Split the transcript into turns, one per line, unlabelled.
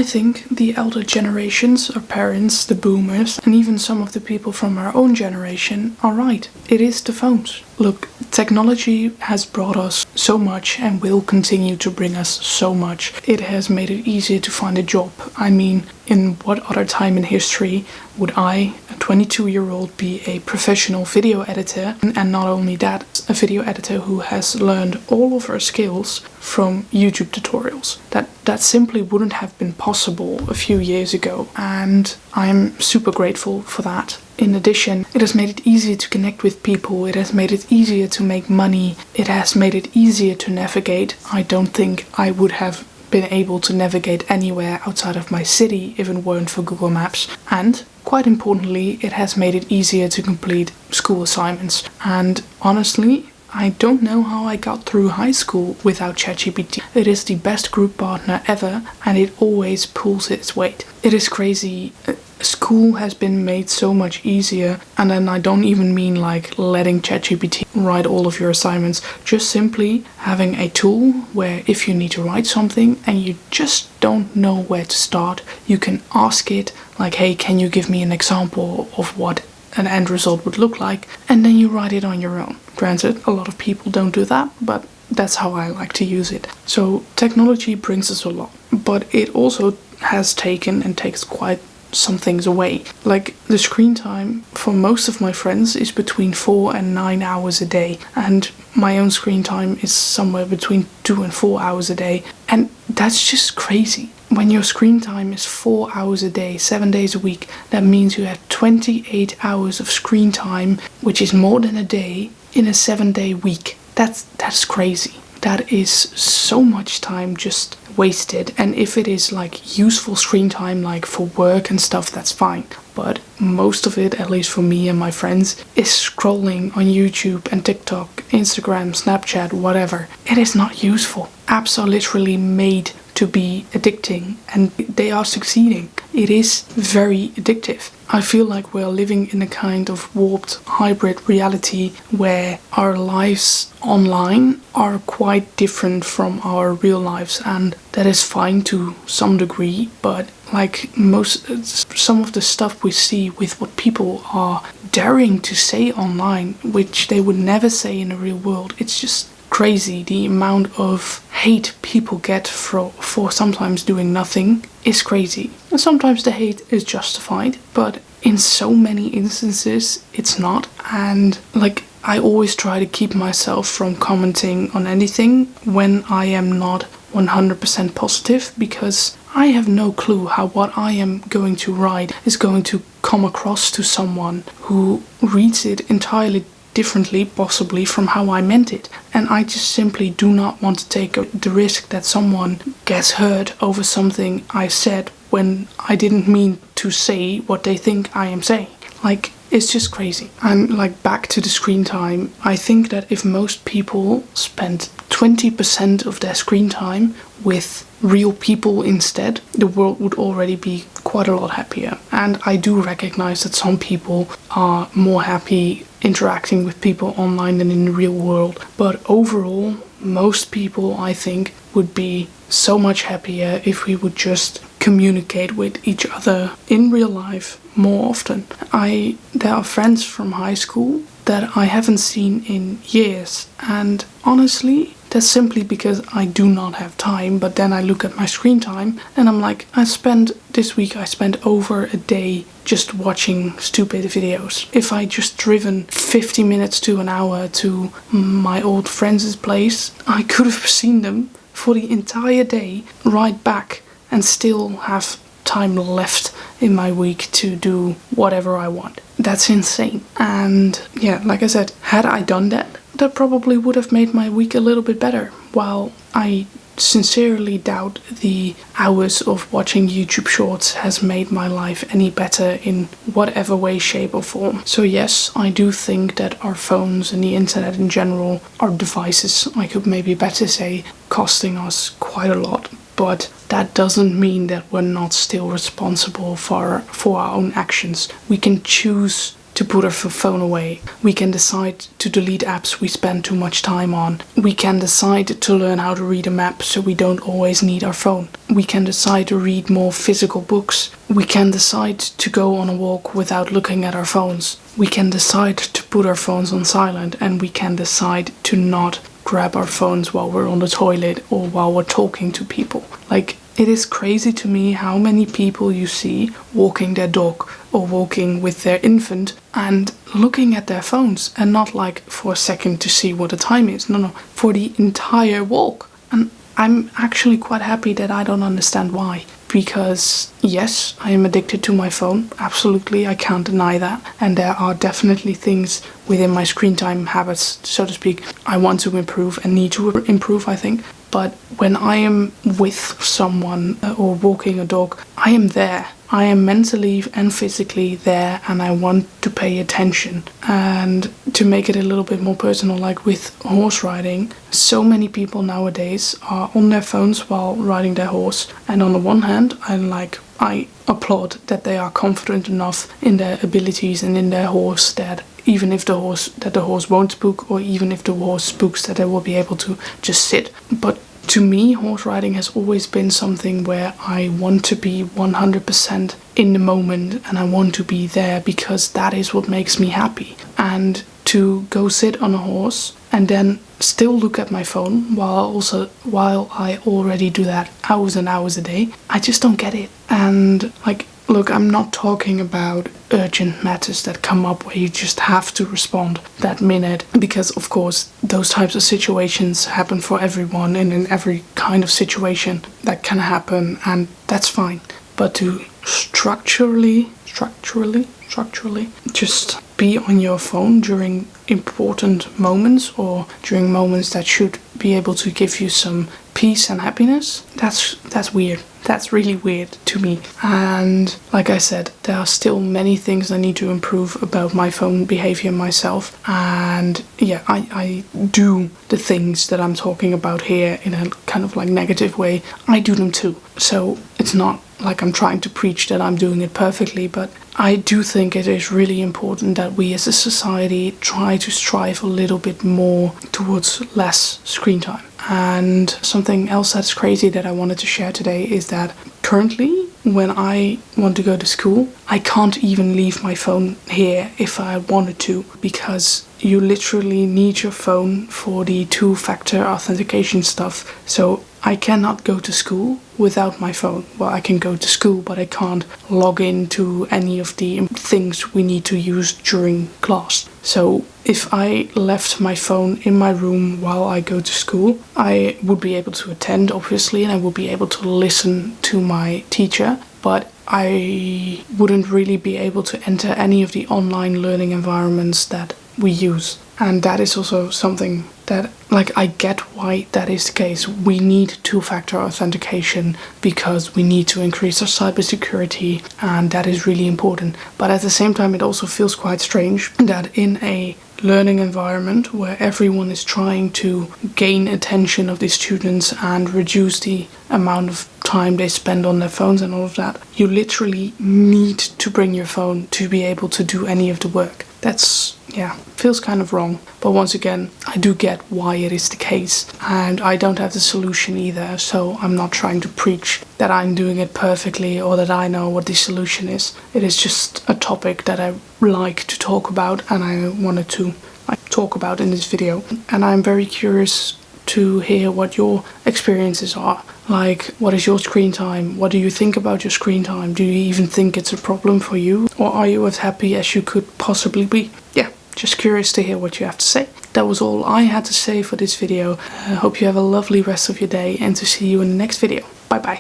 I think the elder generations, our parents, the boomers, and even some of the people from our own generation are right. It is the phones. Look, technology has brought us so much and will continue to bring us so much. It has made it easier to find a job. I mean, in what other time in history would I, a 22-year-old, be a professional video editor? And not only that, a video editor who has learned all of her skills from YouTube tutorials. That simply wouldn't have been possible a few years ago, and I'm super grateful for that. In addition, it has made it easier to connect with people, it has made it easier to make money, it has made it easier to navigate. I don't think I would have been able to navigate anywhere outside of my city if it weren't for Google Maps. And quite importantly, it has made it easier to complete school assignments. And honestly, I don't know how I got through high school without ChatGPT. It is the best group partner ever, and it always pulls its weight. It is crazy. School has been made so much easier, and then I don't even mean like letting ChatGPT write all of your assignments, just simply having a tool where if you need to write something and you just don't know where to start, you can ask it like, hey, can you give me an example of what an end result would look like, and then you write it on your own. Granted, a lot of people don't do that, but that's how I like to use it. So technology brings us a lot, but it also has taken and takes quite some things away. Like the screen time for most of my friends is between 4 and 9 hours a day, and my own screen time is somewhere between 2 and 4 hours a day, and that's just crazy. When your screen time is 4 hours a day, 7 days a week, that means you have 28 hours of screen time, which is more than a day in a 7-day week. That's crazy. That is so much time just wasted. And if it is like useful screen time, like for work and stuff, that's fine. But most of it, at least for me and my friends, is scrolling on YouTube and TikTok, Instagram, Snapchat, whatever. It is not useful. Apps are literally made to be addicting, and they are succeeding. It is very addictive. I feel like we're living in a kind of warped hybrid reality where our lives online are quite different from our real lives, and that is fine to some degree, but like some of the stuff we see with what people are daring to say online, which they would never say in the real world, it's just crazy. The amount of hate people get for sometimes doing nothing is crazy. And sometimes the hate is justified, but in so many instances it's not. And like, I always try to keep myself from commenting on anything when I am not 100% positive, because I have no clue how what I am going to write is going to come across to someone who reads it entirely differently, possibly, from how I meant it. And I just simply do not want to take the risk that someone gets hurt over something I said when I didn't mean to say what they think I am saying. Like, it's just crazy. And like, back to the screen time, I think that if most people spent 20% of their screen time with real people instead, the world would already be quite a lot happier. And I do recognize that some people are more happy interacting with people online than in the real world. But overall, most people, I think, would be so much happier if we would just communicate with each other in real life more often. There are friends from high school that I haven't seen in years, and honestly, that's simply because I do not have time. But then I look at my screen time and I'm like, this week I spent over a day just watching stupid videos. If I just driven 50 minutes to an hour to my old friends' place, I could have seen them for the entire day right back and still have time left in my week to do whatever I want. That's insane. And yeah, like I said, had I done that probably would have made my week a little bit better. While I sincerely doubt the hours of watching YouTube shorts has made my life any better in whatever way, shape or form. So yes, I do think that our phones and the internet in general, our devices, I could maybe better say, costing us quite a lot. But that doesn't mean that we're not still responsible for our own actions. We can choose to put our phone away. We can decide to delete apps we spend too much time on. We can decide to learn how to read a map so we don't always need our phone. We can decide to read more physical books. We can decide to go on a walk without looking at our phones. We can decide to put our phones on silent, and we can decide to not grab our phones while we're on the toilet or while we're talking to people. Like, it is crazy to me how many people you see walking their dog or walking with their infant and looking at their phones, and not like for a second to see what the time is. No, for the entire walk. And I'm actually quite happy that I don't understand why. Because yes, I am addicted to my phone. Absolutely, I can't deny that. And there are definitely things within my screen time habits, so to speak, I want to improve and need to improve, I think. But when I am with someone or walking a dog, I am there. I am mentally and physically there, and I want to pay attention. And to make it a little bit more personal, like with horse riding, so many people nowadays are on their phones while riding their horse. And on the one hand, I applaud that they are confident enough in their abilities and in their horse that even if the horse won't spook, or even if the horse spooks, that they will be able to just sit. But to me, horse riding has always been something where I want to be 100% in the moment, and I want to be there because that is what makes me happy. And to go sit on a horse and then still look at my phone while I already do that hours and hours a day, I just don't get it. And look, I'm not talking about urgent matters that come up where you just have to respond that minute, because of course those types of situations happen for everyone, and in every kind of situation that can happen, and that's fine. But to structurally just be on your phone during important moments, or during moments that should be able to give you some peace and happiness, that's weird. That's really weird to me. And like I said, there are still many things I need to improve about my phone behavior myself. And yeah, I do the things that I'm talking about here in a kind of negative way. I do them too. So it's not like I'm trying to preach that I'm doing it perfectly, but I do think it is really important that we as a society try to strive a little bit more towards less screen time. And something else that's crazy that I wanted to share today is that currently, when I want to go to school, I can't even leave my phone here if I wanted to, because you literally need your phone for the two-factor authentication stuff. So I cannot go to school without my phone. Well, I can go to school, but I can't log into any of the things we need to use during class. So if I left my phone in my room while I go to school, I would be able to attend, obviously, and I would be able to listen to my teacher, but I wouldn't really be able to enter any of the online learning environments that we use. And that is also something that, I get why that is the case. We need two-factor authentication because we need to increase our cybersecurity, and that is really important. But at the same time, it also feels quite strange that in a learning environment where everyone is trying to gain attention of the students and reduce the amount of time they spend on their phones and all of that, you literally need to bring your phone to be able to do any of the work. That's, feels kind of wrong. But once again, I do get why it is the case, and I don't have the solution either, so I'm not trying to preach that I'm doing it perfectly or that I know what the solution is. It is just a topic that I like to talk about, and I wanted to talk about in this video. And I'm very curious to hear what your experiences are. What is your screen time? What do you think about your screen time? Do you even think it's a problem for you? Or are you as happy as you could possibly be? Yeah, just curious to hear what you have to say. That was all I had to say for this video. I hope you have a lovely rest of your day, and to see you in the next video. Bye bye.